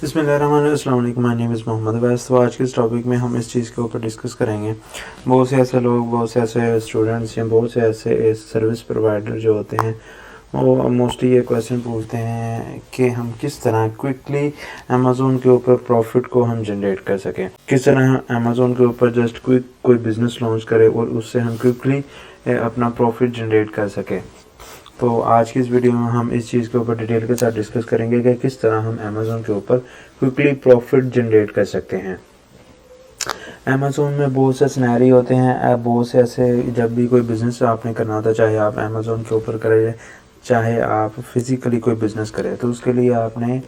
अस्सलाम my name is Mohammad Awais. तो आज के इस टॉपिक में हम इस चीज़ के ऊपर डिस्कस करेंगे। बहुत से ऐसे लोग, बहुत से ऐसे स्टूडेंट्स या बहुत से ऐसे सर्विस प्रोवाइडर जो होते हैं वो मोस्टली ये क्वेश्चन पूछते हैं कि हम किस तरह क्विकली अमेज़ोन के ऊपर प्रॉफिट को हम जनरेट कर सकें, किस तरह अमेज़ोन के ऊपर जस्ट क्विक कोई बिज़नेस लॉन्च करें और उससे हम क्विकली अपना प्रॉफिट जनरेट कर सकें। तो आज की इस वीडियो में हम इस चीज़ के ऊपर डिटेल के साथ डिस्कस करेंगे कि किस तरह हम अमेज़ोन के ऊपर क्विकली प्रॉफिट जनरेट कर सकते हैं। अमेज़ोन में बहुत से सिनेरी होते हैं, बहुत से ऐसे, जब भी कोई बिज़नेस आपने करना होता है, चाहे आप अमेज़ोन के ऊपर करें चाहे आप फिज़िकली कोई बिज़नेस करें, तो उसके लिए आपने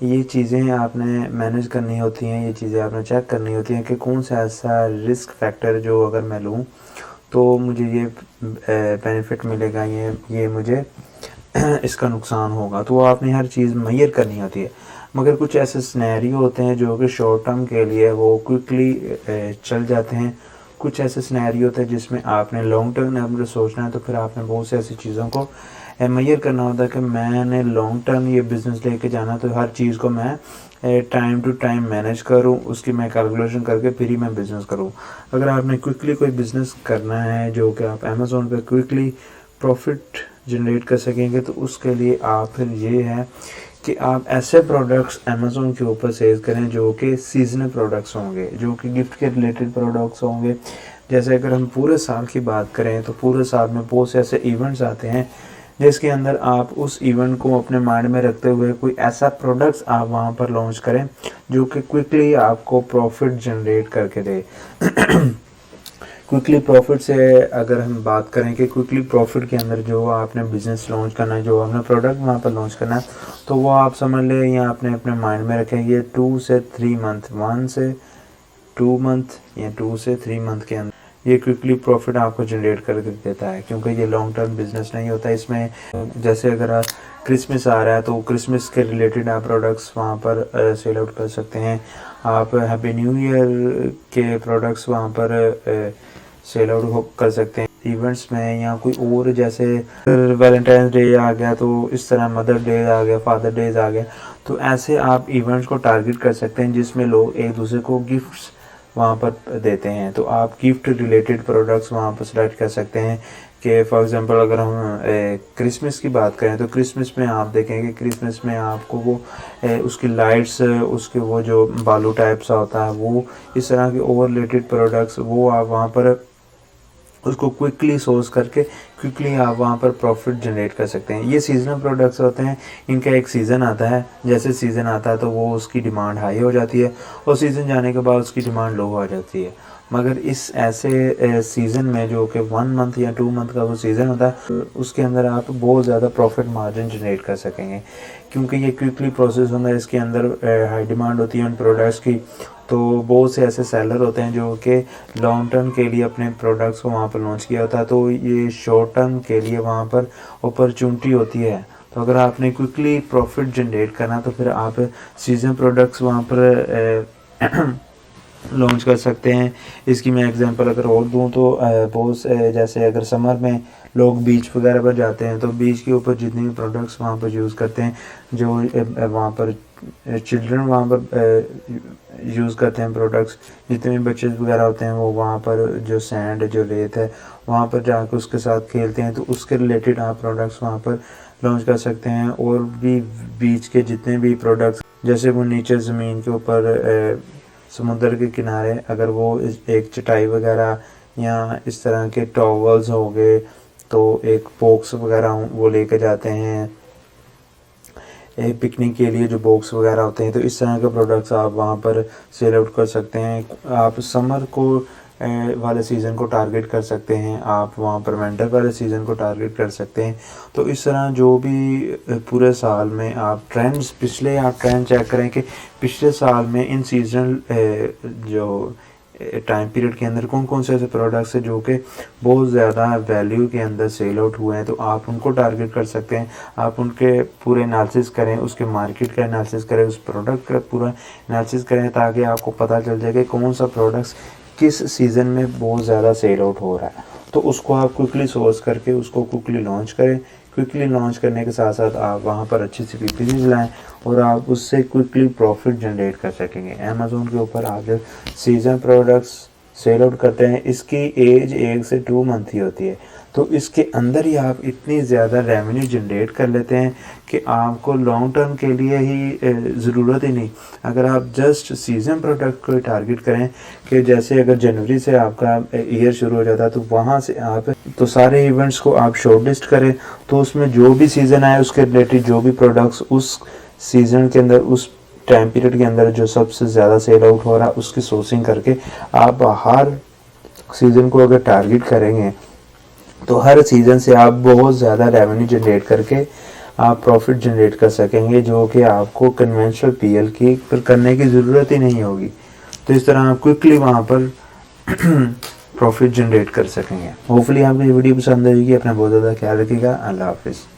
ये चीज़ें आपने मैनेज करनी होती हैं, ये चीज़ें आपने चेक करनी होती हैं कि कौन सा ऐसा रिस्क फैक्टर जो अगर मैं लूँ तो मुझे ये बेनिफिट मिलेगा, ये मुझे इसका नुकसान होगा। तो आपने हर चीज़ मेजर करनी होती है। मगर कुछ ऐसे सिनेरियो होते हैं जो कि शॉर्ट टर्म के लिए वो क्विकली चल जाते हैं। कुछ ऐसे सिनेरियो होते हैं जिसमें आपने लॉन्ग टर्म अगर सोचना है तो फिर आपने बहुत सी ऐसी चीज़ों को मेजर करना होता है कि मैंने लॉन्ग टर्म ये बिज़नेस लेके जाना, तो हर चीज़ को मैं टाइम टू टाइम मैनेज करूं, उसकी मैं कैलकुलेशन करके फिर ही मैं बिज़नेस करूं। अगर आपने क्विकली कोई बिज़नेस करना है जो कि आप अमेज़ोन पे क्विकली प्रॉफिट जनरेट कर सकेंगे, तो उसके लिए आप फिर ये है कि आप ऐसे प्रोडक्ट्स अमेज़ोन के ऊपर सेल करें जो कि सीजनल प्रोडक्ट्स होंगे, जो कि गिफ्ट के रिलेटेड प्रोडक्ट्स होंगे। जैसे अगर हम पूरे साल की बात करें तो पूरे साल में बहुत से ऐसे इवेंट्स आते हैं जिसके अंदर आप उस इवेंट को अपने माइंड में रखते हुए कोई ऐसा प्रोडक्ट्स आप वहाँ पर लॉन्च करें जो कि क्विकली आपको प्रॉफिट जनरेट करके दे। क्विकली प्रॉफिट से अगर हम बात करें कि क्विकली प्रॉफिट के अंदर जो आपने बिज़नेस लॉन्च करना है, जो आपने प्रोडक्ट वहाँ पर लॉन्च करना है, तो वो आप समझ लें या आपने अपने माइंड में रखें ये 2 से 3 मंथ, 1 से 2 मंथ या 2 से 3 मंथ के अंदर ये क्विकली प्रॉफिट आपको जनरेट कर देता है, क्योंकि ये लॉन्ग टर्म बिजनेस नहीं होता। इसमें जैसे अगर क्रिसमस आ रहा है तो क्रिसमस के रिलेटेड आप प्रोडक्ट्स वहाँ पर सेल आउट कर सकते हैं। आप हैप्पी न्यू ईयर के प्रोडक्ट्स वहाँ पर सेल आउट कर सकते हैं इवेंट्स में, या कोई और जैसे वैलेंटाइंस डे आ गया तो इस तरह मदर डे आ गया, फादर डेज आ गया, तो ऐसे आप इवेंट्स को टारगेट कर सकते हैं जिसमें लोग एक दूसरे को गिफ्ट्स वहाँ पर देते हैं। तो आप गिफ्ट रिलेटेड प्रोडक्ट्स वहाँ पर सेलेक्ट कर सकते हैं कि फॉर एग्जांपल अगर हम क्रिसमस की बात करें तो क्रिसमस में आप देखेंगे क्रिसमस में आपको वो उसकी लाइट्स, उसके वो जो बालू टाइप सा होता है, वो इस तरह के ओवर रिलेटेड प्रोडक्ट्स वो आप वहाँ पर उसको क्विकली सोर्स करके क्विकली आप वहाँ पर प्रॉफिट जनरेट कर सकते हैं। ये सीजनल प्रोडक्ट्स होते हैं, इनका एक सीज़न आता है, जैसे सीज़न आता है तो वो उसकी डिमांड हाई हो जाती है और सीज़न जाने के बाद उसकी डिमांड लो हो जाती है। मगर इस ऐसे सीज़न में जो कि 1 मंथ या 2 मंथ का वो सीज़न होता है, उसके अंदर आप बहुत ज़्यादा प्रॉफिट मार्जिन जनरेट कर सकेंगे, क्योंकि ये क्विकली प्रोसेस होता है, इसके अंदर हाई डिमांड होती है उन प्रोडक्ट्स की। तो बहुत से ऐसे सेलर होते हैं जो कि लॉन्ग टर्म के लिए अपने प्रोडक्ट्स को वहाँ पर लॉन्च किया होता है, तो ये शॉर्ट टर्म के लिए वहाँ पर अपॉर्चुनिटी होती है। तो अगर आपने क्विकली प्रॉफिट जनरेट करना तो फिर आप सीजन प्रोडक्ट्स वहाँ पर लॉन्च कर सकते हैं। इसकी मैं एग्जांपल अगर और दूँ तो बहुत जैसे अगर समर में लोग बीच वगैरह पर जाते हैं तो बीच के ऊपर जितने भी प्रोडक्ट्स वहाँ पर यूज़ करते हैं, जो वहाँ पर चिल्ड्रन वहाँ पर यूज़ करते हैं प्रोडक्ट्स, जितने भी बच्चे वगैरह होते हैं वो वहाँ पर जो सैंड, जो रेत है, वहाँ पर जाकर उसके साथ खेलते हैं, तो उसके रिलेटेड आप प्रोडक्ट्स वहाँ पर लॉन्च कर सकते हैं। और भी बीच के जितने भी प्रोडक्ट्स, जैसे वो नीचे ज़मीन के ऊपर समुद्र के किनारे अगर वो एक चटाई वगैरह या इस तरह के टॉवल्स हो गए, तो एक बॉक्स वगैरह वो लेकर जाते हैं पिकनिक के लिए, जो बॉक्स वगैरह होते हैं, तो इस तरह के प्रोडक्ट्स आप वहाँ पर सेल आउट कर सकते हैं। आप समर को वाले सीज़न को टारगेट कर सकते हैं, आप वहाँ पर विंटर वाले सीज़न को टारगेट कर सकते हैं। तो इस तरह जो भी पूरे साल में आप ट्रेंड्स, पिछले आप ट्रेंड चेक करें कि पिछले साल में इन सीजनल जो टाइम पीरियड के अंदर कौन कौन से ऐसे प्रोडक्ट्स हैं जो कि बहुत ज़्यादा वैल्यू के अंदर सेल आउट हुए हैं, तो आप उनको टारगेट कर सकते हैं। आप उनके पूरे एनालिसिस करें, उसके मार्केट का एनालिसिस करें, उस प्रोडक्ट का पूरा एनालिसिस करें, ताकि आपको पता चल जाए कि कौन सा प्रोडक्ट्स किस सीज़न में बहुत ज़्यादा सेल आउट हो रहा है। तो उसको आप क्विकली सोर्स करके उसको क्विकली लॉन्च करें। क्विकली लॉन्च करने के साथ साथ आप वहाँ पर अच्छी सी PPC लाएँ और आप उससे क्विकली प्रॉफिट जनरेट कर सकेंगे। अमेज़ोन के ऊपर आप जब सीजन प्रोडक्ट्स सेल आउट करते हैं, इसकी एज 1 से 2 मंथ ही होती है, तो इसके अंदर ही आप इतनी ज़्यादा रेवेन्यू जनरेट कर लेते हैं कि आपको लॉन्ग टर्म के लिए ही ज़रूरत ही नहीं। अगर आप जस्ट सीज़न प्रोडक्ट को टारगेट करें कि जैसे अगर जनवरी से आपका ईयर शुरू हो जाता है, तो वहाँ से आप तो सारे इवेंट्स को आप शॉर्टलिस्ट करें, तो उसमें जो भी सीज़न आए उसके रिलेटेड जो भी प्रोडक्ट्स उस सीज़न के अंदर उस टाइम पीरियड के अंदर जो सबसे ज़्यादा सेल आउट हो रहा है उसकी सोर्सिंग करके आप हर सीज़न को अगर टारगेट करेंगे तो हर सीज़न से आप बहुत ज़्यादा रेवेन्यू जनरेट करके आप प्रॉफिट जनरेट कर सकेंगे, जो कि आपको कन्वेंशनल PL की पर करने की ज़रूरत ही नहीं होगी। तो इस तरह आप क्विकली वहाँ पर प्रॉफिट जनरेट कर सकेंगे। होपफुली आपको ये वीडियो पसंद आएगी। अपना बहुत ज़्यादा ख्याल रखिएगा। अल्लाह हाफिज़।